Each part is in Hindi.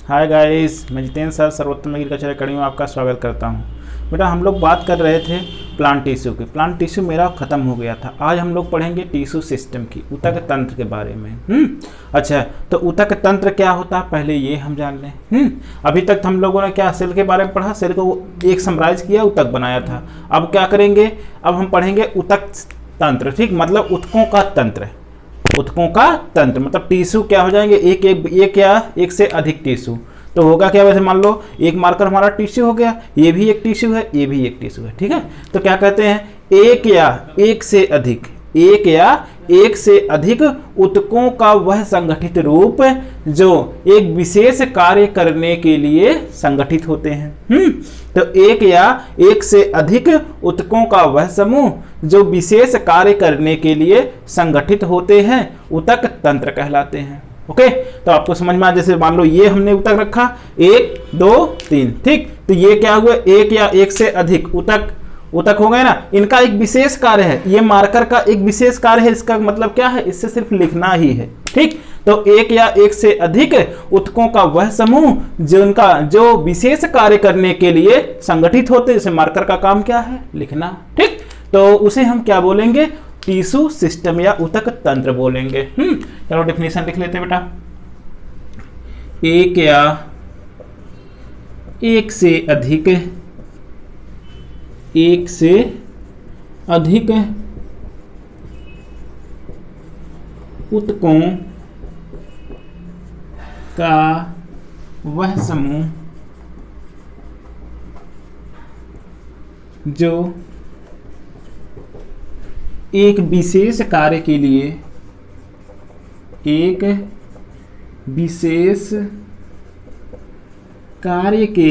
हाय गाइस, मैं जितेंद्र सर सर्वोत्तम एग्रीकल्चर अकेडमी में आपका स्वागत करता हूं। बेटा हम लोग बात कर रहे थे प्लांट टिश्यू की। प्लांट टिश्यू मेरा ख़त्म हो गया था। आज हम लोग पढ़ेंगे टिश्यू सिस्टम की, ऊतक तंत्र के बारे में। अच्छा, तो ऊतक तंत्र क्या होता है पहले ये हम जान लें। अभी तक हम लोगों ने क्या सेल के बारे में पढ़ा, सेल को एक समराइज किया, ऊतक बनाया था। अब क्या करेंगे, अब हम पढ़ेंगे ऊतक तंत्र। ठीक, मतलब ऊतकों का तंत्र। ऊतकों का तंत्र मतलब टिश्यू क्या हो जाएंगे, एक से अधिक टिश्यू। तो होगा क्या, वैसे मान लो एक मार्कर हमारा टिश्यू हो गया, ये भी एक टिश्यू है, ये भी एक टिश्यू है। ठीक है, तो क्या कहते हैं, एक से अधिक ऊतकों का वह संगठित रूप जो एक विशेष कार्य करने के लिए संगठित होते हैं। तो एक से अधिक ऊतकों का वह समूह जो विशेष कार्य करने के लिए संगठित होते हैं ऊतक तंत्र कहलाते हैं। ओके, तो आपको समझ में आ, जैसे मान लो ये हमने ऊतक रखा 1 2 3। ठीक, तो ये क्या हुआ, एक से अधिक ऊतक हो गए ना। इनका एक विशेष कार्य है, ये मार्कर का एक विशेष कार्य है। इसका मतलब क्या है, इससे सिर्फ लिखना ही है। ठीक, तो एक से अधिक ऊतकों का वह समूह जो विशेष कार्य करने के लिए संगठित होते हैं। जैसे मार्कर का काम क्या है, लिखना। ठीक, तो उसे हम क्या बोलेंगे, टिश्यू सिस्टम या ऊतक तंत्र बोलेंगे। चलो डेफिनेशन लिख लेते हैं बेटा। एक से अधिक ऊतकों का वह समूह जो एक विशेष कार्य के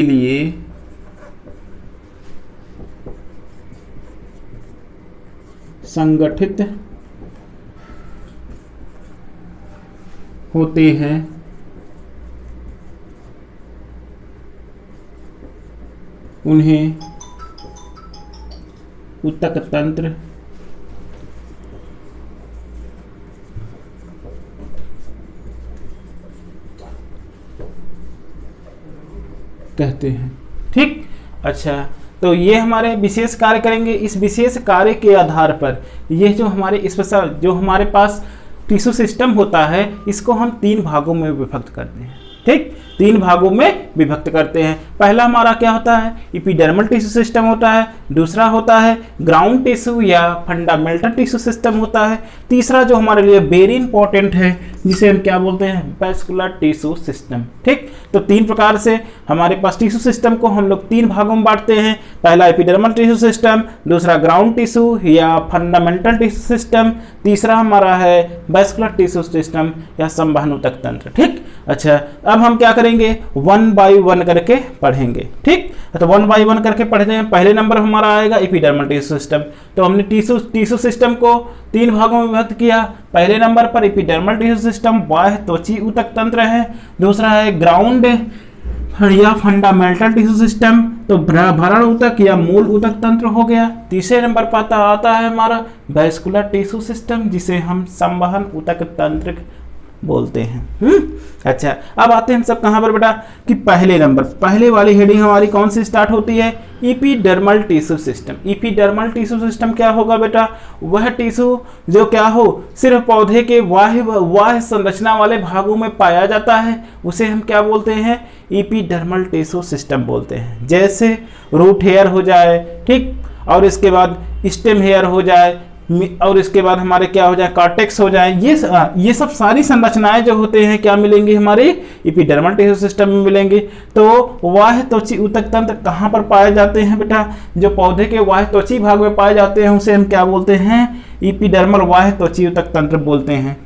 लिए संगठित होते हैं उन्हें ऊतक तंत्र कहते हैं। ठीक, अच्छा, तो ये हमारे विशेष कार्य करेंगे। इस विशेष कार्य के आधार पर ये जो हमारे पास टिश्यू सिस्टम होता है, इसको हम 3 भागों में विभक्त करते हैं। ठीक, 3 भागों में विभक्त करते हैं। पहला हमारा क्या होता है, एपिडर्मल टिश्यू सिस्टम होता है। दूसरा होता है ग्राउंड टिश्यू या फंडामेंटल टिश्यू सिस्टम होता है। तीसरा जो हमारे लिए वेरी इंपॉर्टेंट है, जिसे हम क्या बोलते हैं, वैस्कुलर टिश्यू सिस्टम। ठीक, तो 3 प्रकार से हमारे पास टिश्यू सिस्टम को हम लोग 3 भागों में बांटते हैं। पहला एपिडर्मल टिश्यू सिस्टम, दूसरा ग्राउंड टिश्यू या फंडामेंटल टिश्यू सिस्टम, तीसरा हमारा है वैस्कुलर टिश्यू सिस्टम या संवहन ऊतक तंत्र। ठीक, अच्छा, अब हम क्या करेंगे, 1 बाय 1 करके पढ़ेंगे। ठीक, तो 1 बाय 1 करके पढ़ते हैं। पहले नंबर हमारा आएगा एपिडर्मल टिश्यू सिस्टम। तो हमने टिश्यू सिस्टम को 3 भागों में विभक्त किया। पहले नंबर पर एपिडर्मल टिश्यू सिस्टम बाह्य त्वची ऊतक तंत्र है। दूसरा है ग्राउंड या फंडामेंटल टिश्यू सिस्टम, तो भरण ऊतक या मूल ऊतक तंत्र हो गया। तीसरे नंबर पर आता है हमारा वैस्कुलर टिश्यू सिस्टम, जिसे हम संवहन ऊतक तंत्र बोलते हैं। अच्छा, अब आते हैं हम सब कहां पर बेटा, कि पहले नंबर, पहले वाली हेडिंग हमारी कौन सी स्टार्ट होती है, epidermal tissue system. Epidermal tissue system क्या होगा बेटा, वह टिश्यू जो क्या हो, सिर्फ पौधे के बाह्य संरचना वाले भागों में पाया जाता है, उसे हम क्या बोलते हैं, एपिडर्मल टिश्यू सिस्टम बोलते हैं। जैसे रूट हेयर हो जाए, ठीक, और इसके बाद स्टेम हेयर हो जाए, और इसके बाद हमारे क्या हो जाए, कॉर्टेक्स हो जाए। ये सब सारी संरचनाएं जो होते हैं क्या मिलेंगी, हमारे एपिडर्मल टिश्यू सिस्टम में मिलेंगी। तो बाह्य त्वची ऊतक तंत्र कहाँ पर पाए जाते हैं बेटा, जो पौधे के बाह्य त्वची भाग में पाए जाते हैं उसे हम क्या बोलते हैं, एपिडर्मल बाह्य त्वची ऊतक तंत्र बोलते हैं।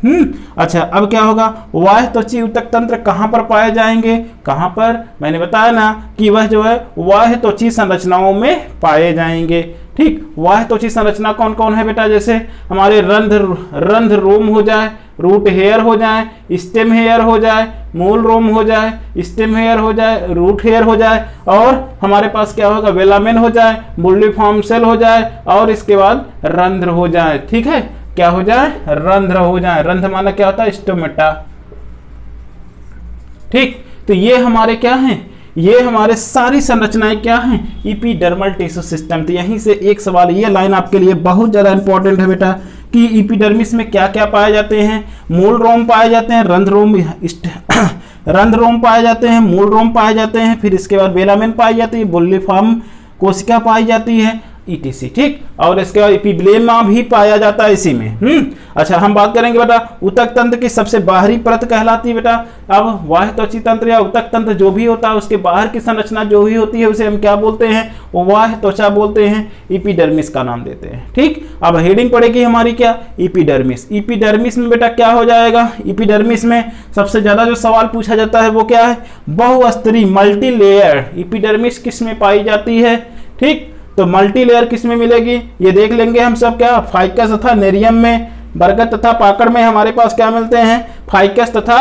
अच्छा, अब क्या होगा, बाह्य त्वची ऊतक तंत्र कहाँ पर पाए जाएंगे, कहाँ पर, मैंने बताया ना कि वह जो है बाह्य त्वची संरचनाओं में पाए जाएंगे। ठीक, बाह्य त्वची संरचना कौन कौन है बेटा, जैसे हमारे रंध्र रोम हो जाए, रूट हेयर हो जाए, स्टेम हेयर हो जाए, मूल रोम हो जाए, स्टेम हेयर हो जाए, रूट हेयर हो जाए, और हमारे पास क्या होगा, वेलामेन हो जाए, बुल्लीफॉर्म सेल हो जाए, और इसके बाद रंध्र हो जाए। ठीक है, क्या हो जाए, रंध्र हो जाए। रंध्र माना क्या होता है, स्टोमेटा। ठीक, तो ये हमारे क्या हैं, ये हमारे सारी संरचनाएं क्या हैं, इपीडर्मल टिश्यू सिस्टम। तो यहीं से एक सवाल, ये लाइन आपके लिए बहुत ज़्यादा इंपॉर्टेंट है बेटा, कि इपीडर्मिस में क्या क्या पाए जाते हैं, मूल रोम पाए जाते हैं, रंध्र रोम पाए जाते हैं, मूल रोम पाए जाते हैं, फिर इसके बाद वेलामेन पाई जाती है, बुल्लीफॉर्म कोशिका पाई जाती है, ETC, ठीक। और इसके बाद एपिब्लेमा भी पाया जाता है इसी में। अच्छा, हम बात करेंगे बेटा ऊतक तंत्र की सबसे बाहरी परत कहलाती है बेटा। अब बाह्य त्वची तंत्र या ऊतक तंत्र जो भी होता है उसके बाहर की संरचना जो भी होती है उसे हम क्या बोलते हैं, वो बाह्य त्वचा बोलते हैं, एपिडर्मिस का नाम देते हैं, ठीक। अब हेडिंग पड़ेगी हमारी क्या, एपिडर्मिस। एपिडर्मिस में बेटा क्या हो जाएगा, एपिडर्मिस में सबसे ज्यादा जो सवाल पूछा जाता है वो क्या है, बहुस्तरीय मल्टी लेयर एपिडर्मिस किस में पाई जाती है, ठीक। तो मल्टी लेयर किस में मिलेगी ये देख लेंगे हम सब, क्या फाइकस तथा नेरियम में, बरगद तथा पाकड़ में हमारे पास क्या मिलते हैं, फाइकस तथा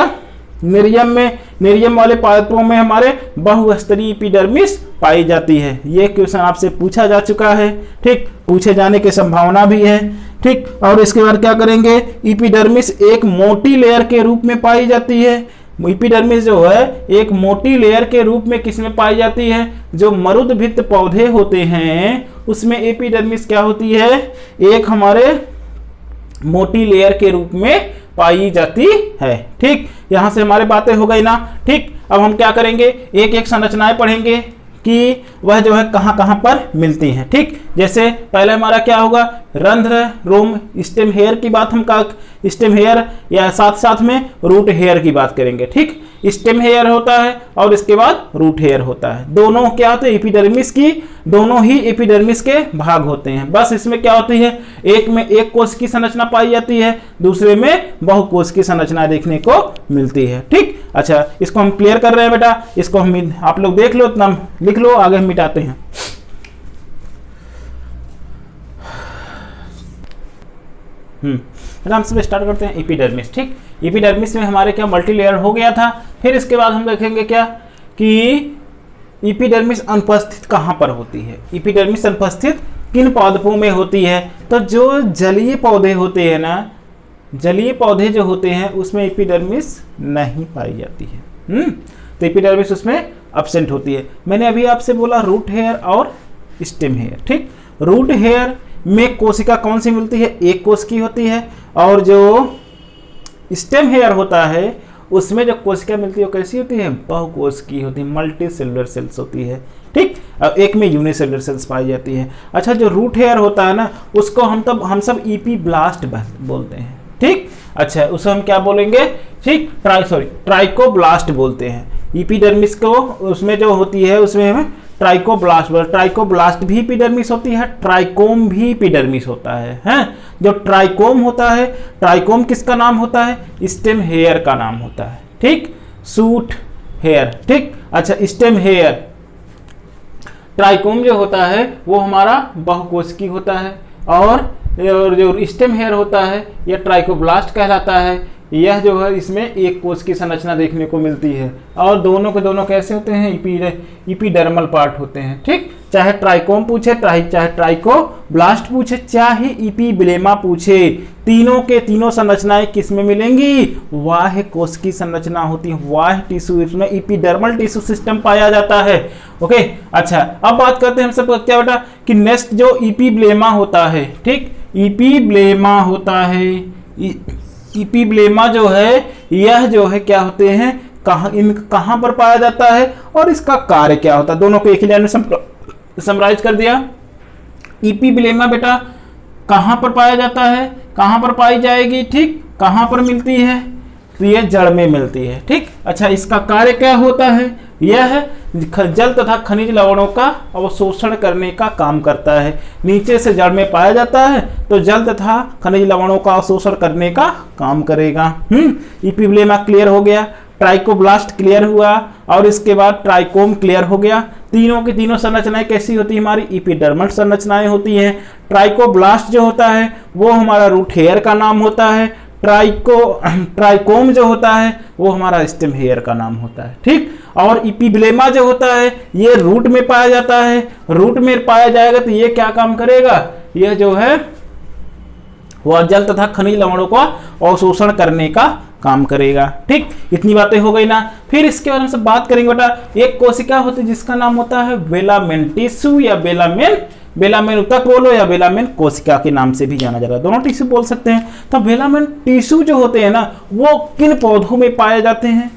नेरियम में, नेरियम वाले पादपों में हमारे बहुस्तरीय एपिडर्मिस पाई जाती है। ये क्वेश्चन आपसे पूछा जा चुका है, ठीक, पूछे जाने की संभावना भी है, ठीक। और इसके बाद क्या करेंगे, एपिडर्मिस एक मोटी लेयर के रूप में पाई जाती है। एपिडर्मिस जो है एक मोटी लेयर के रूप में किसमें पाई जाती है, जो मरुदभित्त पौधे होते हैं उसमें एपिडर्मिस क्या होती है, एक हमारे मोटी लेयर के रूप में पाई जाती है, ठीक। यहां से हमारे बातें हो गई ना, ठीक। अब हम क्या करेंगे, एक एक संरचनाएं पढ़ेंगे कि वह जो है कहां कहां पर मिलती हैं, ठीक। जैसे पहले हमारा क्या होगा, रंध्र रोम स्टेम हेयर की बात हम का, स्टेम हेयर या साथ साथ में रूट हेयर की बात करेंगे, ठीक। स्टेम हेयर होता है और इसके बाद रूट हेयर होता है, दोनों क्या होते हैं एपिडर्मिस की, दोनों ही एपिडर्मिस के भाग होते हैं। बस इसमें क्या होती है, एक में एक कोश की संरचना पाई जाती है, दूसरे में बहुकोश की संरचना देखने को मिलती है, ठीक। अच्छा, इसको हम क्लियर कर रहे हैं बेटा, इसको हम आप लोग देख लो, इतना लिख लो, आगे हम मिटाते हैं। हम सब स्टार्ट करते हैं एपिडर्मिस, ठीक। एपिडर्मिस में हमारे क्या मल्टी लेयर हो गया था। फिर इसके बाद हम देखेंगे क्या कि एपिडर्मिस अनुपस्थित कहां पर होती है, एपिडर्मिस अनुपस्थित किन पादपों में होती है। तो जो जलीय पौधे होते हैं ना, जलीय पौधे जो होते हैं उसमें एपिडर्मिस नहीं पाई जाती है। तो एपिडर्मिस उसमें एब्सेंट होती है। मैंने अभी आपसे बोला रूट हेयर और स्टेम हेयर, ठीक। रूट हेयर में कोशिका कौन सी मिलती है, एक कोश की होती है, और जो स्टेम हेयर होता है उसमें जो कोशिका मिलती है वो कैसी होती है, बहुकोश की होती है, मल्टी सेलुलर सेल्स होती है, ठीक। अब एक में यूनिसेलुलर सेल्स पाई जाती है। अच्छा, जो रूट हेयर होता है ना उसको हम सब ईपीब्लास्ट बोलते हैं, ठीक। अच्छा, उसे हम क्या बोलेंगे, ठीक, ट्राइकोब्लास्ट बोलते हैं। एपिडर्मिस को उसमें जो होती है उसमें हमें ट्राइकोब्लास्ट भी एपिडर्मिस होती है, ट्राइकोम भी एपिडर्मिस होता है, हैं। जो ट्राइकोम होता है, ट्राइकोम किसका नाम होता है, स्टेम हेयर का नाम होता है, ठीक, शूट हेयर, ठीक। अच्छा, स्टेम हेयर, ट्राइकोम जो होता है वो हमारा बहुकोशिकी होता है, और जो स्टेम हेयर होता है यह ट्राइकोब्लास्ट कहलाता है। यह जो है इसमें एक कोश की संरचना देखने को मिलती है, और दोनों के दोनों कैसे होते हैं, एपिडर्मल पार्ट होते हैं, ठीक। चाहे ट्राइकोम पूछे, चाहे ट्राइकोब्लास्ट पूछे, चाहे एपिब्लेमा पूछे, तीनों के तीनों संरचनाएं किस में मिलेंगी, बाह्य कोश की संरचना होती है, बाह्य टिश्यू, इसमें एपिडर्मल टिश्यू सिस्टम पाया जाता है। ओके, अच्छा, अब बात करते हैं हम सब क्या बेटा कि नेक्स्ट जो एपिब्लेमा होता है, ठीक, एपिब्लेमा होता है, एपिब्लेमा जो है यह जो है क्या होते हैं, कहां पर पाया जाता है और इसका कार्य क्या होता है, दोनों को एक ही लाइन में समराइज कर दिया। एपिब्लेमा बेटा कहां पर पाया जाता है, कहां पर पाई जाएगी, ठीक, कहां पर मिलती है, तो यह जड़ में मिलती है, ठीक। अच्छा, इसका कार्य क्या होता है, यह जल तथा खनिज लवणों का अवशोषण करने का काम करता है। नीचे से जड़ में पाया जाता है तो जल तथा खनिज लवणों का अवशोषण करने का काम करेगा। एपिब्लेमा क्लियर हो गया, ट्राइकोब्लास्ट क्लियर हुआ, और इसके बाद ट्राइकोम क्लियर हो गया। तीनों की तीनों संरचनाएं कैसी होती है, हमारी एपिडर्मल संरचनाएं होती हैं। ट्राइकोब्लास्ट जो होता है वो हमारा रूट हेयर का नाम होता है, ट्राइकोम जो होता है वो हमारा स्टेम हेयर का नाम होता है, ठीक। और एपिब्लेमा जो होता है ये रूट में पाया जाता है, रूट में पाया जाएगा तो ये क्या काम करेगा, यह जो है वह जल तथा खनिज लवणों का अवशोषण करने का काम करेगा। ठीक, इतनी बातें हो गई ना। फिर इसके बारे में सब बात करेंगे बेटा। एक कोशिका होती है जिसका नाम होता है वेलामेन टिश्यू या वेलामेन ऊतक बोलो या वेलामेन कोशिका के नाम से भी जाना जाता है, दोनों टिश्यू बोल सकते हैं। तो वेलामेन टिश्यू जो होते हैं ना वो किन पौधों में पाए जाते हैं?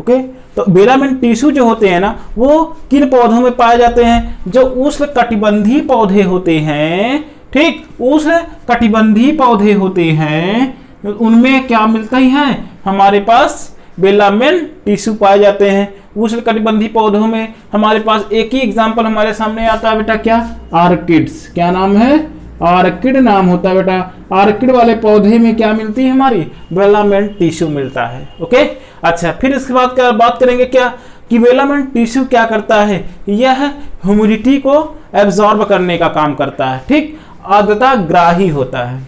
ओके, तो वेलामेन टिश्यू जो होते हैं ना वो किन पौधों में पाए जाते हैं? जो उष्णकटिबंधीय पौधे होते हैं, ठीक, उष्णकटिबंधीय पौधे होते हैं, उनमें क्या मिलता ही है, हमारे पास वेलामेन टिश्यू पाए जाते हैं। उष्णकटिबंधीय पौधों में हमारे पास एक ही एग्जाम्पल हमारे सामने आता है बेटा, क्या? ऑर्किड्स। क्या नाम है? ऑर्किड नाम होता है बेटा। ऑर्किड वाले पौधे में क्या मिलती है हमारी? वेलामेन टिश्यू मिलता है। ओके, अच्छा, फिर इसके बाद क्या बात करेंगे, क्या कि वेलामेन टिश्यू क्या करता है? यह ह्यूमिडिटी को एब्जॉर्ब करने का काम करता है। ठीक, आर्द्रता ग्राही होता है।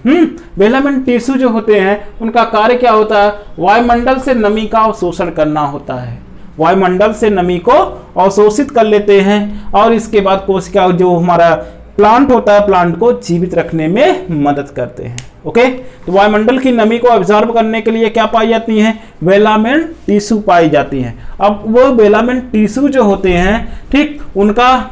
वेलामेन टिश्यू जो होते हैं उनका कार्य क्या होता है? वायुमंडल से नमी का अवशोषण करना होता है। वायुमंडल से नमी को अवशोषित कर लेते हैं और इसके बाद कोशिका जो हमारा प्लांट होता है, प्लांट को जीवित रखने में मदद करते हैं। ओके, तो वायुमंडल की नमी को एब्जॉर्ब करने के लिए क्या पाई जाती हैं? वेलामेन टिश्यू पाई जाती हैं। अब वो वेलामेन टिश्यू जो होते हैं, ठीक, उनका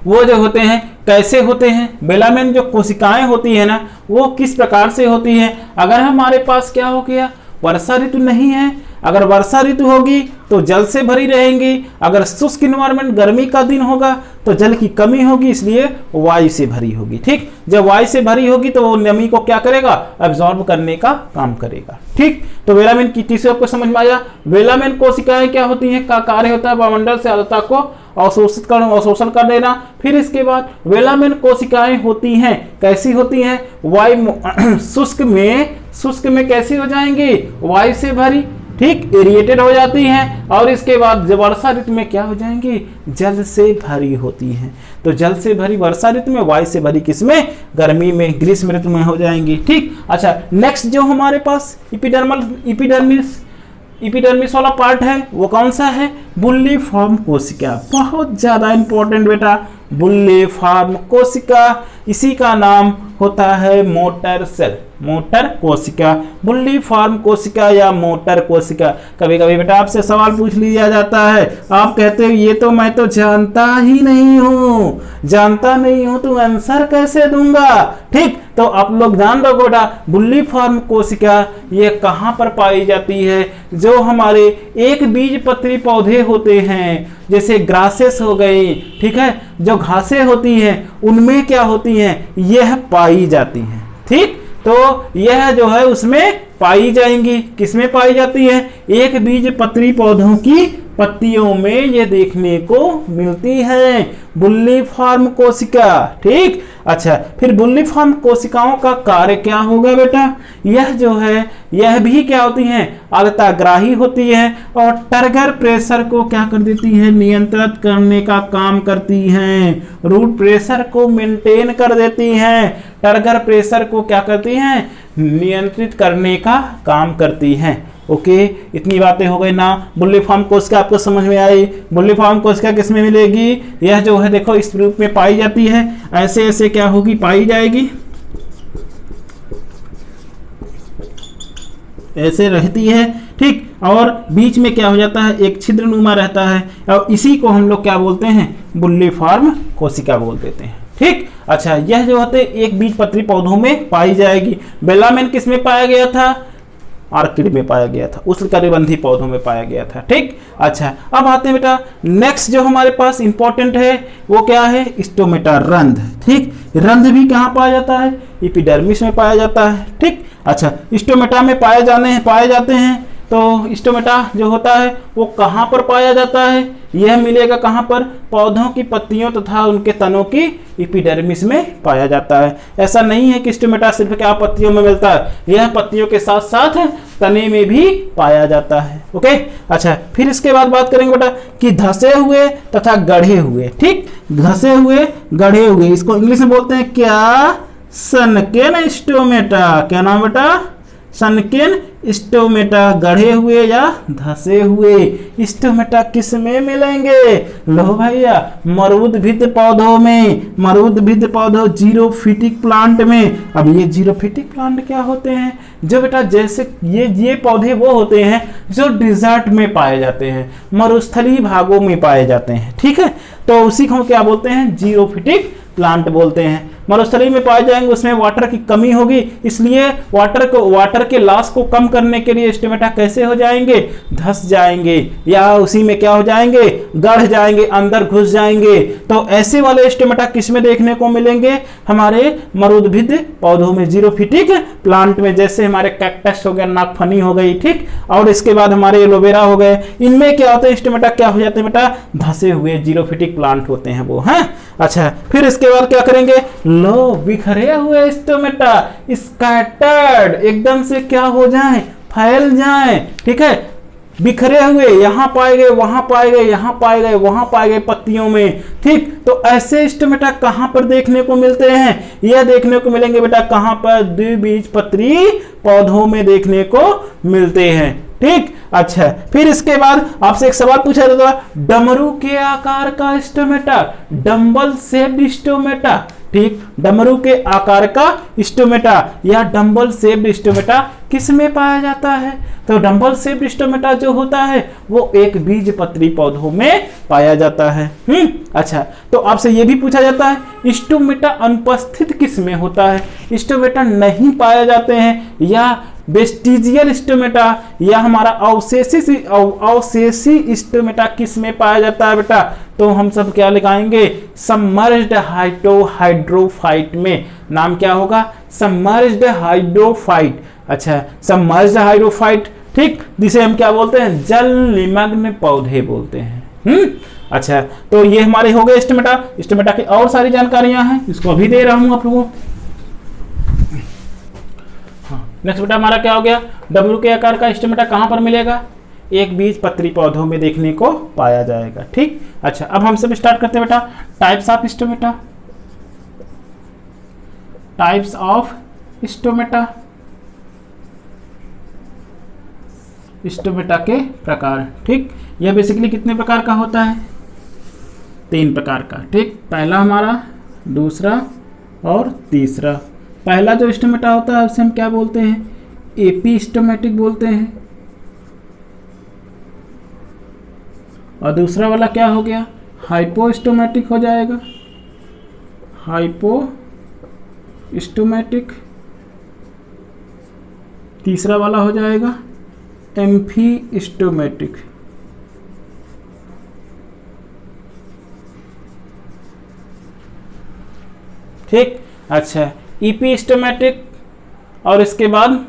वो जो होते हैं कैसे होते हैं? वेलामेन जो कोशिकाएं होती है ना वो किस प्रकार से होती हैं? अगर हमारे पास क्या हो गया, वर्षा ऋतु नहीं है, अगर वर्षा ऋतु होगी तो जल से भरी रहेंगी। अगर शुष्क इन्वायरमेंट, गर्मी का दिन होगा तो जल की कमी होगी, इसलिए वायु से भरी होगी। ठीक, जब वायु से भरी होगी तो वो नमी को क्या करेगा? अब्जॉर्ब करने का काम करेगा। ठीक, तो वेलामेन की टिश्यू आपको समझ में आया। वेलामेन कोशिकाएं क्या होती हैं? का कार्य होता है वायुमंडल से आर्द्रता को अवशोषण कर देना। फिर इसके बाद वेलामेन कोशिकाएं होती हैं, कैसी होती हैं? वायु शुष्क में कैसी हो जाएंगी? वायु से भरी, ठीक, एरिएटेड हो जाती हैं। और इसके बाद जब वर्षा ऋतु में क्या हो जाएंगी? जल से भरी होती हैं। तो जल से भरी वर्षा ऋतु में, वायु से भरी किसमें? गर्मी में, ग्रीष्म ऋतु में हो जाएंगी। ठीक, अच्छा, नेक्स्ट जो हमारे पास इपिडर्मिस वाला पार्ट है वो कौन सा है? बुल्लीफॉर्म कोशिका। बहुत ज्यादा इंपॉर्टेंट बेटा, बुल्लीफॉर्म कोशिका, इसी का नाम होता है मोटर सेल, मोटर कोशिका, बुल्लीफॉर्म कोशिका या मोटर कोशिका। कभी कभी बेटा आपसे सवाल पूछ लिया जाता है, आप कहते हो ये तो मैं तो जानता नहीं हूँ तो आंसर कैसे दूंगा? ठीक, तो आप लोग जान लो बेटा, बुल्लीफॉर्म कोशिका ये कहाँ पर पाई जाती है? जो हमारे एक बीज पत्री पौधे होते हैं, जैसे ग्रासेस हो गई, ठीक है, जो घासें होती हैं उनमें क्या होती हैं? यह पाई जाती हैं। ठीक, तो यह जो है उसमें पाई जाएंगी। किसमें पाई जाती है? एक बीज पत्री पौधों की पत्तियों में ये देखने को मिलती है, बुल्लीफॉर्म कोशिका। ठीक, अच्छा, फिर बुल्लीफॉर्म कोशिकाओं का कार्य क्या होगा बेटा? यह जो है यह भी क्या होती हैं? आर्द्रताग्राही होती है और टर्गर प्रेशर को क्या कर देती है? नियंत्रित करने का काम करती हैं। रूट प्रेशर को मेंटेन कर देती हैं। टर्गर प्रेशर को क्या करती हैं? नियंत्रित करने का काम करती हैं। ओके, इतनी बातें हो गई ना। बुल्लीफॉर्म कोशिका आपको समझ में आई? बुल्लीफॉर्म कोशिका किसमें मिलेगी? यह जो है देखो इस रूप में पाई जाती है, ऐसे ऐसे क्या होगी? पाई जाएगी, ऐसे रहती है। ठीक, और बीच में क्या हो जाता है? एक छिद्रनुमा रहता है और इसी को हम लोग क्या बोलते हैं? बुल्लीफॉर्म कोशिका बोल देते हैं। ठीक, अच्छा, यह जो होते एक बीज पत्री पौधों में पाई जाएगी। वेलामेन किस में पाया गया था? ऑर्किड में पाया गया था, उष्णकटिबंधीय पौधों में पाया गया था। ठीक, अच्छा, अब आते हैं बेटा नेक्स्ट जो हमारे पास इंपॉर्टेंट है वो क्या है? स्टोमेटा, रंध्र। ठीक, रंध्र भी कहाँ पाया जाता है? एपिडर्मिस में पाया जाता है। ठीक, अच्छा, स्टोमेटा में पाए जाते हैं। तो स्टोमेटा जो होता है वो कहाँ पर पाया जाता है? यह मिलेगा कहाँ पर? पौधों की पत्तियों तथा उनके तनों की एपिडर्मिस में पाया जाता है। ऐसा नहीं है कि स्टोमेटा सिर्फ क्या पत्तियों में मिलता है, यह पत्तियों के साथ साथ तने में भी पाया जाता है। ओके, अच्छा, फिर इसके बाद बात करेंगे बेटा कि धसे हुए तथा गढ़े हुए। ठीक, धसे हुए, गढ़े हुए, इसको इंग्लिश में बोलते हैं क्या? सनकेन स्टोमेटा। क्या नाम बेटा? सनकेन स्टोमेटा गढ़े हुए या धसे हुए। स्टोमेटा किस में मिलेंगे? लो भैया, मरुदभिद पौधों में, मरुदभिद पौधों जीरोफिटिक प्लांट में। अब ये जीरोफिटिक प्लांट क्या होते हैं? जो बेटा जैसे ये पौधे वो होते हैं जो डिजर्ट में पाए जाते हैं, मरुस्थलीय भागों में पाए जाते हैं। ठीक है, तो उसी को क्या बोलते हैं? जीरोफिटिक प्लांट बोलते हैं। मरुस्थलीय में पाए जाएंगे, उसमें वाटर की कमी होगी, इसलिए वाटर के लॉस को कम करने के लिए स्टोमेटा कैसे हो जाएंगे? धस जाएंगे, या उसी में क्या हो जाएंगे? गढ़ जाएंगे, अंदर घुस जाएंगे। तो ऐसे वाले स्टोमेटा किस में देखने को मिलेंगे? हमारे मरुदभिद पौधों में, जीरोफिटिक प्लांट में। जैसे हमारे कैक्टस हो गया, नागफनी हो गई, ठीक, और इसके बाद हमारे एलोवेरा हो गए। इनमें क्या होता है? स्टोमेटा क्या हो जाते हैं बेटा? धसे हुए जीरोफिटिक प्लांट होते हैं वो, हैं। अच्छा, फिर इसके बाद क्या करेंगे? लो, बिखरे हुए स्टोमेटा, स्कैटर्ड, एकदम से क्या हो जाएं? फैल जाएं। ठीक है, बिखरे हुए, यहां पाए गए, वहां पाए गए, यहां पाए गए, वहां पाए गए पत्तियों में। ठीक, तो ऐसे स्टोमेटा कहां पर देखने को मिलते हैं? यह देखने को मिलेंगे बेटा कहां पर? द्विबीजपत्री पौधों में देखने को मिलते हैं। ठीक, अच्छा, फिर इसके बाद आपसे एक सवाल पूछा जाता है, डमरू के आकार का स्टोमेटा, डंबल शेप्ड स्टोमेटा। ठीक, डमरू के आकार का स्टोमेटा या डंबल शेप्ड स्टोमेटा किस में पाया जाता है? तो डंबल शेप्ड स्टोमेटा जो होता है वो एक बीजपत्री पौधों में पाया जाता है। अच्छा, तो आपसे ये भी पूछा जाता है स्टोमेटा अनुपस्थित किस में होता है? स्टोमेटा नहीं पाए जाते हैं, या वेस्टिजियल स्टोमेटा या हमारा अवशेषी स्टोमेटा किस में पाया जाता है बेटा? तो हम सब क्या लगाएंगे? सबमर्ज्ड हाइड्रोफाइट में। नाम क्या होगा? Submerged hydrophyte. अच्छा, सबमर्ज्ड हाइड्रोफाइट, ठीक, जिसे हम क्या बोलते हैं? जल निमग्न पौधे बोलते हैं। अच्छा, तो ये हमारे हो गए स्टोमेटा। स्टोमेटा की और सारी जानकारियां हैं, इसको अभी दे रहा हूं आप लोगों को। नेक्स्ट बेटा हमारा क्या हो गया? डमरू के आकार का स्टोमेटा कहां पर मिलेगा? एक बीजपत्री पौधों में देखने को पाया जाएगा। ठीक, अच्छा, अब हम सब स्टार्ट करते हैं बेटा types of stomata. Types of stomata, stomata के प्रकार। ठीक, यह बेसिकली कितने प्रकार का होता है? 3 प्रकार का। ठीक, पहला हमारा, दूसरा और तीसरा। पहला जो स्टोमेटा होता है उसे हम क्या बोलते हैं? एपिस्टोमेटिक बोलते हैं। और दूसरा वाला क्या हो गया? हाइपोस्टोमेटिक हो जाएगा, हाइपोस्टोमेटिक। तीसरा वाला हो जाएगा एम्फीस्टोमेटिक। ठीक, अच्छा, इपीस्टोमेटिक, और इसके बाद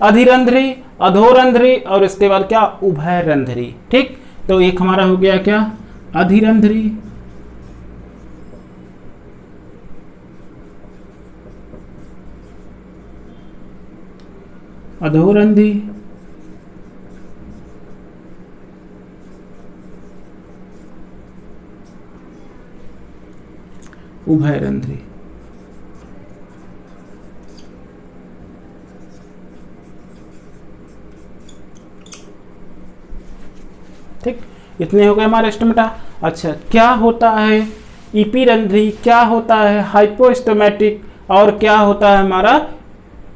अधिरंध्री, अधोरंध्री, और इसके बाद क्या? उभयरंध्री। ठीक, तो एक हमारा हो गया क्या? अधिरंध्री, अधोरंध्री, उभयरंध्री। ठीक, इतने हो गए हमारे स्टोमेटा। अच्छा, क्या होता है इपीरंध्री, क्या होता है हाइपोस्टोमेटिक, और क्या होता है हमारा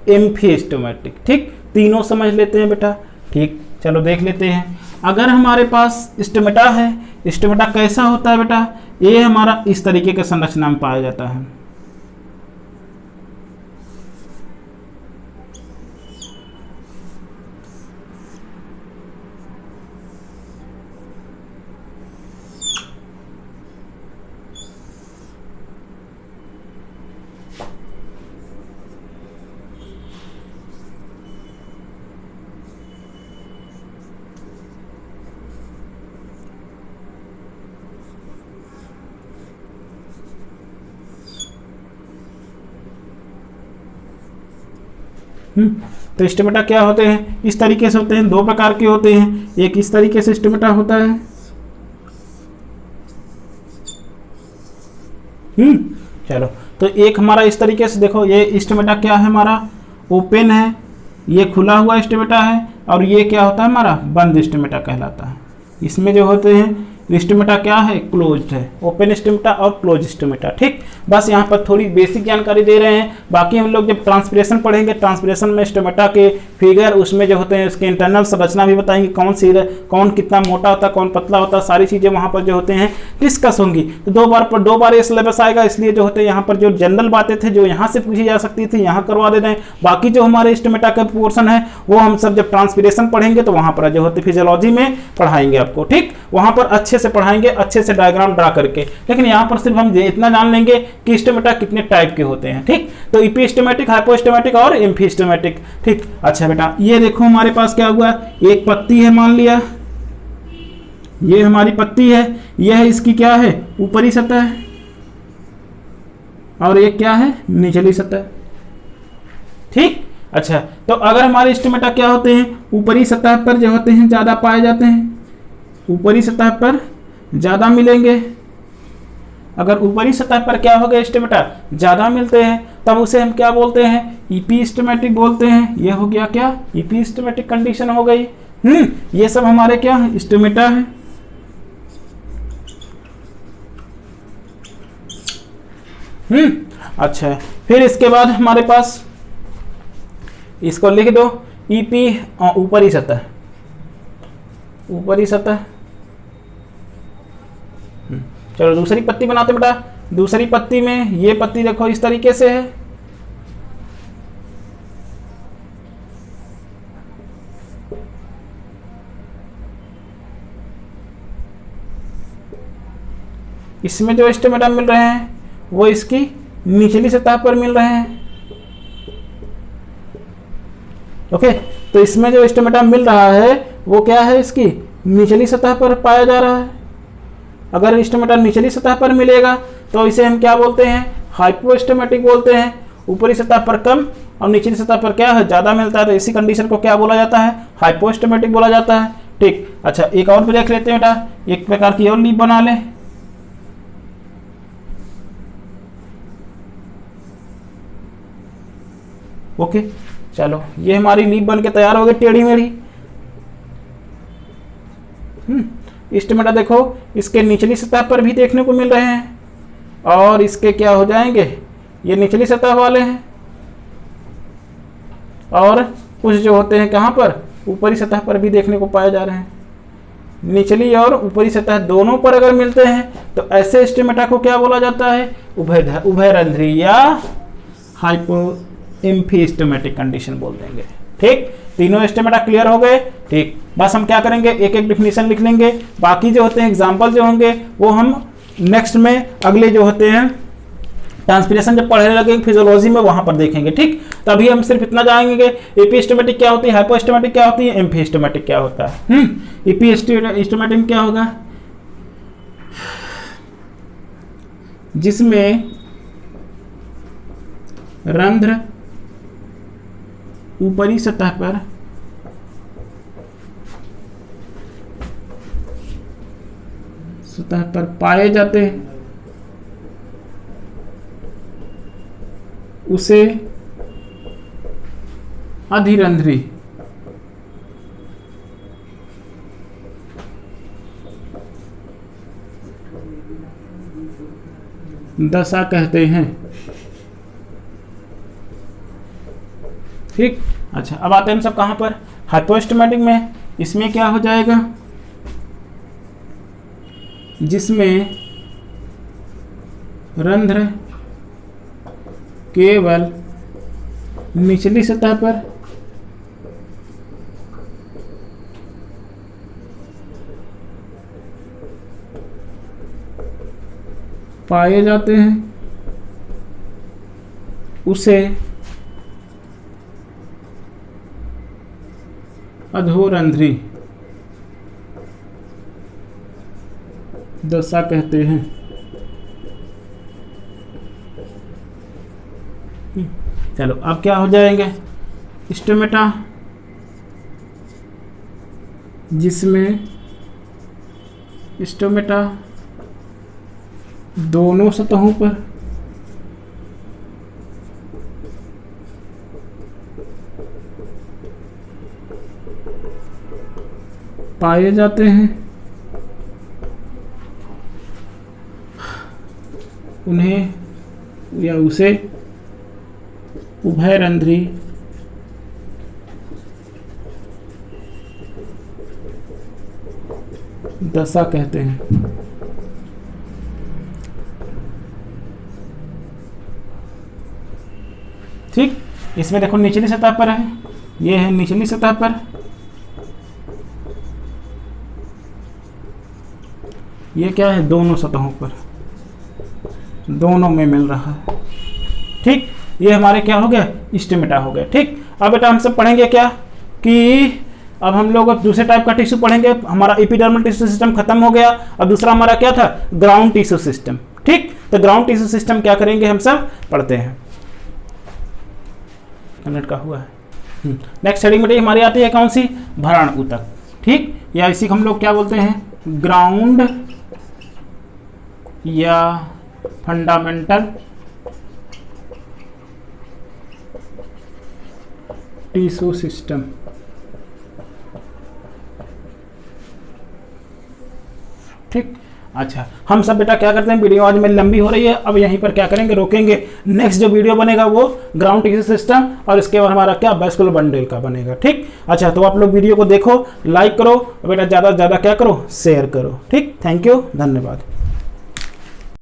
एम्फीस्टोमेटिक। ठीक, तीनों समझ लेते हैं बेटा। ठीक, चलो देख लेते हैं। अगर हमारे पास स्टोमेटा है, स्टोमेटा कैसा होता है बेटा? ये हमारा इस तरीके के संरचना में पाया जाता है। तो स्टोमेटा क्या होते हैं? इस तरीके से होते हैं, 2 प्रकार के होते हैं। एक इस तरीके से स्टोमेटा होता है, चलो, तो एक हमारा इस तरीके से, देखो ये स्टोमेटा क्या है हमारा? ओपन है, ये खुला हुआ स्टोमेटा है और ये क्या होता है हमारा बंद स्टोमेटा कहलाता है। इसमें जो होते हैं स्टोमेटा क्या है क्लोज्ड है, ओपन स्टोमेटा और क्लोज स्टोमेटा। ठीक, बस यहाँ पर थोड़ी बेसिक जानकारी दे रहे हैं। बाकी हम लोग जब ट्रांसपिरेशन पढ़ेंगे, ट्रांसपिरेशन में स्टोमेटा के फिगर उसमें जो होते हैं उसके इंटरनल संरचना भी बताएंगे, कौन कितना मोटा होता है, कौन पतला होता है, सारी चीज़ें वहाँ पर जो होते हैं डिस्कस होंगी। तो दो बार ये सिलेबस आएगा, इसलिए जो होते हैं यहाँ पर जो जनरल बातें थे जो यहाँ से पूछी जा सकती थी यहाँ करवा देते हैं। बाकी जो हमारे स्टोमेटा का पोर्सन है वो हम सब जब ट्रांसपिरेशन पढ़ेंगे तो वहाँ पर जो होते फिजियोलॉजी में पढ़ाएंगे आपको। ठीक, वहाँ पर अच्छे से पढ़ाएंगे, अच्छे से डायग्राम ड्रा करके। लेकिन यहाँ पर सिर्फ हम इतना जान लेंगे कि स्टोमेटा कितने टाइप के होते हैं। ठीक, तो इपीस्टोमेटिक, हाइपोस्टोमेटिक और एम्फीस्टोमेटिक। ठीक, अच्छा बेटा ये देखो हमारे पास क्या हुआ, एक पत्ती है मान लिया, ये हमारी पत्ती है, यह इसकी क्या है ऊपरी सतह और एक क्या है निचली सतह। ठीक, अच्छा तो अगर हमारे स्टोमेटा क्या होते हैं ऊपरी सतह पर जो होते हैं ज्यादा पाए जाते हैं, ऊपरी सतह पर ज्यादा मिलेंगे। अगर ऊपरी सतह पर क्या हो गया स्टोमेटा ज्यादा मिलते हैं तब उसे हम क्या बोलते हैं इपीस्टोमेटिक बोलते हैं। यह हो गया क्या इपीस्टोमेटिक कंडीशन हो गई। ये सब हमारे क्या स्टोमेटा है। अच्छा फिर इसके बाद हमारे पास इसको लिख दो ईपी ऊपरी सतह, ऊपरी सतह। चलो दूसरी पत्ती बनाते बेटा। दूसरी पत्ती में ये पत्ती देखो इस तरीके से है, इसमें जो स्टोमेटा मिल रहे हैं वो इसकी निचली सतह पर मिल रहे हैं। ओके, तो इसमें जो स्टोमेटा मिल रहा है वो क्या है इसकी निचली सतह पर पाया जा रहा है। अगर स्टोमेटा निचली सतह पर मिलेगा तो इसे हम क्या बोलते हैं हाइपोस्टोमेटिक बोलते हैं। ऊपरी सतह पर कम और निचली सतह पर क्या है ज्यादा मिलता है, तो इसी कंडीशन को क्या बोला जाता है हाइपोस्टोमेटिक बोला जाता है। ठीक, अच्छा एक और भी देख लेते हैं बेटा, एक प्रकार की और लीफ बना लें। ओके, चलो ये हमारी लीफ बन के तैयार हो गई टेढ़ी मेढ़ी। स्टोमेटा देखो इसके निचली सतह पर भी देखने को मिल रहे हैं और इसके क्या हो जाएंगे ये निचली सतह वाले हैं और कुछ जो होते हैं कहाँ पर ऊपरी सतह पर भी देखने को पाए जा रहे हैं। निचली और ऊपरी सतह दोनों पर अगर मिलते हैं तो ऐसे स्टोमेटा को क्या बोला जाता है उभयरंध्री या हाइपो एम्फीस्टोमेटिक कंडीशन बोल देंगे। ठीक, तीनों स्टोमेटा क्लियर हो गए। ठीक, बस हम क्या करेंगे एक एक डिफिनीशन लिख लेंगे, बाकी जो होते हैं एग्जांपल जो होंगे वो हम नेक्स्ट में अगले जो होते हैं ट्रांसपिरेशन जब पढ़ने लगेंगे फिजियोलॉजी में वहां पर देखेंगे। ठीक, तभी हम सिर्फ इतना जानेंगे एपीस्टोमेटिक क्या होती है, हाइपोस्टोमेटिक क्या होती है, एम्फीस्टोमेटिक क्या होता है। एपीस्टोमेटिक क्या होगा जिसमें रंध्र ऊपरी सतह पर पाए जाते हैं उसे अधिरंध्री दशा कहते हैं। ठीक, अच्छा अब आते हैं हम सब कहां पर हाइपोस्टोमेटिक में। इसमें क्या हो जाएगा जिसमें रंध्र केवल निचली सतह पर पाए जाते हैं उसे अधोरंध्री दशा कहते हैं। चलो अब क्या हो जाएंगे स्टोमेटा जिसमें स्टोमेटा दोनों सतहों पर पाए जाते हैं, उन्हें या उसे उभयरंध्री दशा कहते हैं। ठीक, इसमें देखो निचली सतह पर है, ये है निचली सतह पर, ये क्या है दोनों सतहों पर, दोनों में मिल रहा है। ठीक, ये हमारे क्या हो गया स्टेमेटा हो गया। ठीक, अब बेटा हम सब पढ़ेंगे क्या कि अब हम लोग दूसरे टाइप का टिश्यू पढ़ेंगे। हमारा एपिडर्मल टिश्यू सिस्टम खत्म हो गया, अब दूसरा हमारा क्या था ग्राउंड टिश्यू सिस्टम। ठीक, तो ग्राउंड टिश्यू सिस्टम क्या करेंगे हम सब पढ़ते हैं। मिनट का हुआ है। नेक्स्ट हेडिंग बेटे हमारी आती है कौन सी, भरण ऊतक। ठीक, या इसी को हम लोग क्या बोलते हैं ग्राउंड या फंडामेंटल टिश्यू सिस्टम। ठीक, अच्छा हम सब बेटा क्या करते हैं, वीडियो आज मेरी लंबी हो रही है, अब यहीं पर क्या करेंगे रोकेंगे। नेक्स्ट जो वीडियो बनेगा वो ग्राउंड टिश्यू सिस्टम और इसके बाद हमारा क्या वैस्कुलर बंडल का बनेगा। ठीक, अच्छा तो आप लोग वीडियो को देखो, लाइक करो बेटा, ज़्यादा से ज़्यादा क्या करो शेयर करो। ठीक, थैंक यू, धन्यवाद।